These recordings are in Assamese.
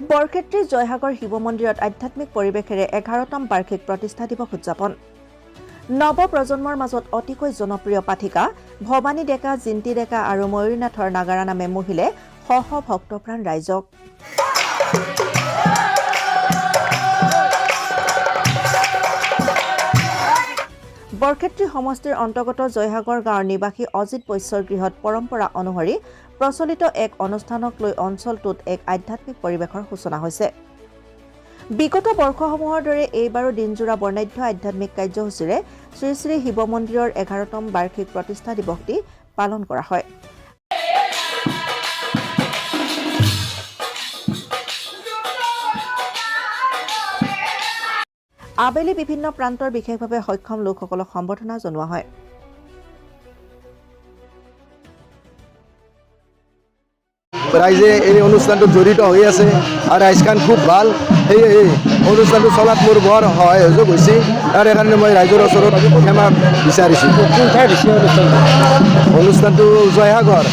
বৰক্ষেত্ৰী জয়সাগৰ শিৱ মন্দিৰত আধ্যাত্মিক পৰিৱেশেৰে 11তম বাৰ্ষিক প্ৰতিষ্ঠা দিৱস উদযাপন। নৱ প্ৰজন্মৰ মাজত অতিকৈ জনপ্ৰিয় পাঠিকা ভৱানী ডেকা, জিন্তি ডেকা আৰু ময়ূৰীনাথৰ নাগাৰা নামে মহিলে শ শ ভক্তপ্ৰাণ ৰাইজক। বৰক্ষেত্ৰী সমষ্টিৰ অন্তৰ্গত জয়সাগৰ গাঁৱৰ নিবাসী অজিত বৈশ্যৰ গৃহত পৰম্পৰা অনুসৰি প্ৰচলিত এক অনুষ্ঠানক লৈ অঞ্চলটোত এক আধ্যাত্মিক পৰিৱেশৰ সূচনা হৈছে। বিগত বৰ্ষসমূহৰ দৰে এইবাৰো দিনজোৰা বৰ্ণাঢ্য আধ্যাত্মিক কাৰ্যসূচীৰে শ্ৰী শ্ৰী শিৱ মন্দিৰৰ 11তম বাৰ্ষিক প্ৰতিষ্ঠা দিৱসটি পালন কৰা হয়। আবেলি বিভিন্ন প্ৰান্তৰ বিশেষভাৱে সক্ষম লোকসকলক সম্বৰ্ধনা জনোৱা হয়। ৰাইজে এই অনুষ্ঠানটোত জড়িত হৈ আছে আৰু ৰাইজখন খুব ভাল। সেয়ে অনুষ্ঠানটো চলাত মোৰ বৰ সহায় সহযোগ হৈছে। তাৰ কাৰণে মই ৰাইজৰ ওচৰত ক্ষমা বিচাৰিছোঁ। অনুষ্ঠানটো জয়সাগৰত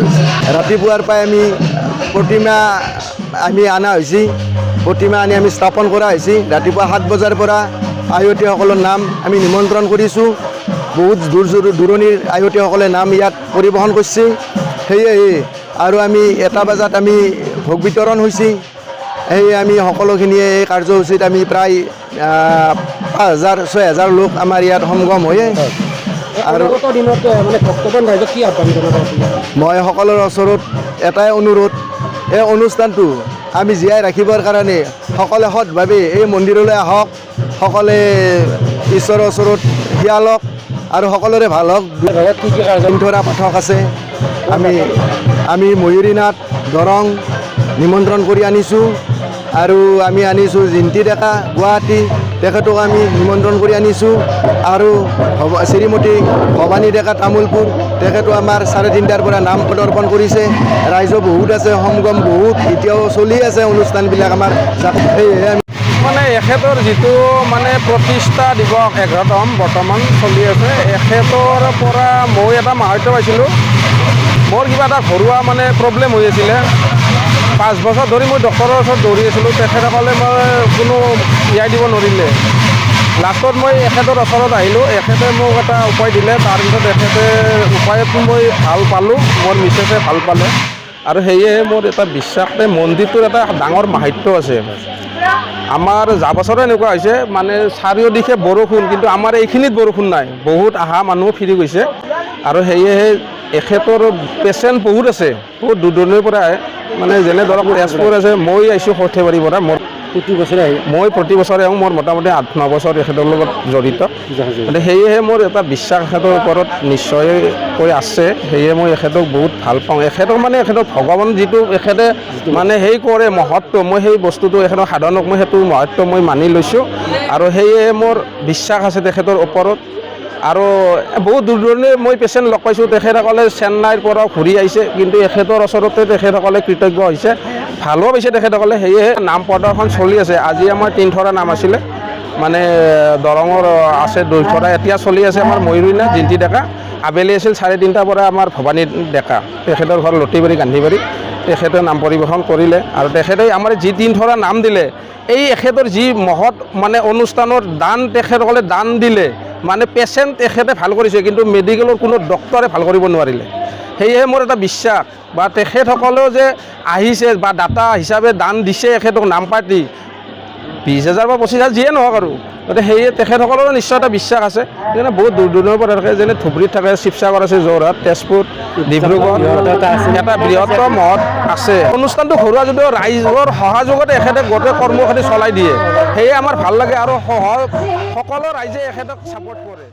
হৈছে। ৰাতিপুৱাৰ পৰাই আমি প্ৰতিমা অনা হৈছে। প্ৰতিমা আনি আমি স্থাপন কৰা হৈছে। ৰাতিপুৱা 7 বজাৰ পৰা আয়তীসকলৰ নাম আমি নিমন্ত্ৰণ কৰিছোঁ। বহুত দূৰণিৰ আয়তীসকলে নাম ইয়াত পৰিৱেশন কৰিছে। সেয়ে আৰু আমি 1 বজাত আমি ভোগ বিতৰণ হৈছে। সেয়ে আমি সকলোখিনিয়ে এই কাৰ্যসূচীত আমি প্ৰায় 5,000-6,000 লোক আমাৰ ইয়াত সমাগম হয়। আৰু মই সকলোৰে ওচৰত এটাই অনুৰোধ, এই অনুষ্ঠানটো আমি জীয়াই ৰাখিবৰ কাৰণে সকলোৱে সৎভাৱে এই মন্দিৰলৈ আহক, সকলোৱে ঈশ্বৰৰ ওচৰত সেৱা লওক আৰু সকলোৰে ভাল হওক। ধৰা পাঠক আছে, আমি ময়ূৰীনাথ দৰং নিমন্ত্ৰণ কৰি আনিছোঁ আৰু আমি আনিছোঁ জিন্তি ডেকা গুৱাহাটী, তেখেতক আমি নিমন্ত্ৰণ কৰি আনিছোঁ আৰু শ্ৰীমতী ভৱানী ডেকা তামোলপুৰ, তেখেতো আমাৰ 3:30টাৰ পৰা নাম প্ৰদৰ্শন কৰিছে। ৰাইজো বহুত আছে, সমাগম বহুত, এতিয়াও চলি আছে অনুষ্ঠানবিলাক আমাৰ। সেয়েহে মানে এখেতৰ যিটো মানে প্ৰতিষ্ঠা দিৱস 11তম বৰ্তমান চলি আছে, এখেতৰ পৰা মই এটা মাহাত্য পাইছিলোঁ। মোৰ কিবা এটা ঘৰুৱা মানে প্ৰব্লেম হৈ আছিলে। 5 বছৰ ধৰি মই ডক্টৰৰ ওচৰত দৌৰি আছিলোঁ। তেখেতসকলে মই কোনো ন্যায় দিব নোৱাৰিলে। লাষ্টত মই এখেতৰ ওচৰত আহিলোঁ। এখেতে মোক এটা উপায় দিলে। তাৰপিছত এখেতে উপায়টো মই ভাল পালোঁ, মোৰ মিছেছে ভাল পালে। আৰু সেয়েহে মোৰ এটা বিশ্বাস, মন্দিৰটোৰ এটা ডাঙৰ মাহাত্য আছে। আমাৰ যোৱা বছৰো এনেকুৱা হৈছে, মানে চাৰিওদিশে বৰষুণ, কিন্তু আমাৰ এইখিনিত বৰষুণ নাই। বহুত অহা মানুহ ফিৰি গৈছে আৰু সেয়েহে এখেতৰ পেচেণ্ট বহুত আছে, বহুত দূৰ পৰা আহে। মানে যেনে ধৰক তেজপুৰ আছে, মই আহিছোঁ সৰ্থেবাৰীৰ পৰা। মই প্ৰতি বছৰে আহোঁ। মোৰ মোটামুটি 8-9 বছৰ এখেতৰ লগত জড়িত। সেয়েহে মোৰ এটা বিশ্বাস এখেতৰ ওপৰত নিশ্চয়কৈ আছে। সেয়ে মই এখেতক বহুত ভাল পাওঁ। এখেতক মানে এখেতৰ ভগৱান যিটো এখেতে মানে সেই কৰে মহত্ব, মই সেই বস্তুটো এখেতৰ সাধনক মই সেইটো মহত্ব মই মানি লৈছোঁ আৰু সেয়ে মোৰ বিশ্বাস আছে তেখেতৰ ওপৰত। আৰু বহুত দূৰ দূৰণিৰ মই পেচেণ্ট লগ পাইছোঁ। তেখেতসকলে চেন্নাইৰ পৰাও ঘূৰি আহিছে, কিন্তু এখেতৰ ওচৰতে তেখেতসকলে কৃতজ্ঞ হৈছে, ভালো পাইছে তেখেতসকলে। সেয়েহে নাম প্ৰদৰ্শন চলি আছে। আজি আমাৰ 3 নাম আছিলে, মানে দৰঙৰ আছে 2 এতিয়া চলি আছে আমাৰ ময়ূৰীনাথ জিন্তি ডেকা। আবেলি আছিল 3:30টাৰ পৰা আমাৰ ভৱানী ডেকা, তেখেতৰ ঘৰ লতিবাৰী গান্ধীবাৰী। তেখেতে নাম পৰিৱেশন কৰিলে আৰু তেখেতে আমাৰ যি 3 নাম দিলে, এই এখেতৰ যি মহৎ মানে অনুষ্ঠানৰ দান তেখেতসকলে দান দিলে, মানে পেচেণ্ট তেখেতে ভাল কৰিছে, কিন্তু মেডিকেলৰ কোনো ডক্টৰে ভাল কৰিব নোৱাৰিলে। সেয়েহে মোৰ এটা বিশ্বাস, বা তেখেতসকলেও যে আহিছে বা দাতা হিচাপে দান দিছে এখেতক নাম পাতি 20,000 বা 25,000 যিয়ে নহওক আৰু, গতিকে সেয়ে তেখেতসকলৰো নিশ্চয় এটা বিশ্বাস আছে। সেইকাৰণে বহুত দূৰ দূৰৰ পৰা থাকে, যেনে ধুবুৰীত থাকে, শিৱসাগৰ আছে, যোৰহাট, তেজপুৰ, ডিব্ৰুগড়, এটা বৃহত্তম মহৎ আছে। অনুষ্ঠানটো ঘৰুৱা যদিও ৰাইজৰ সহযোগতে এখেতে গোটেই কৰ্মখাতি চলাই দিয়ে। সেয়ে আমাৰ ভাল লাগে আৰু সকলো ৰাইজে এখেতক ছাপোৰ্ট কৰে।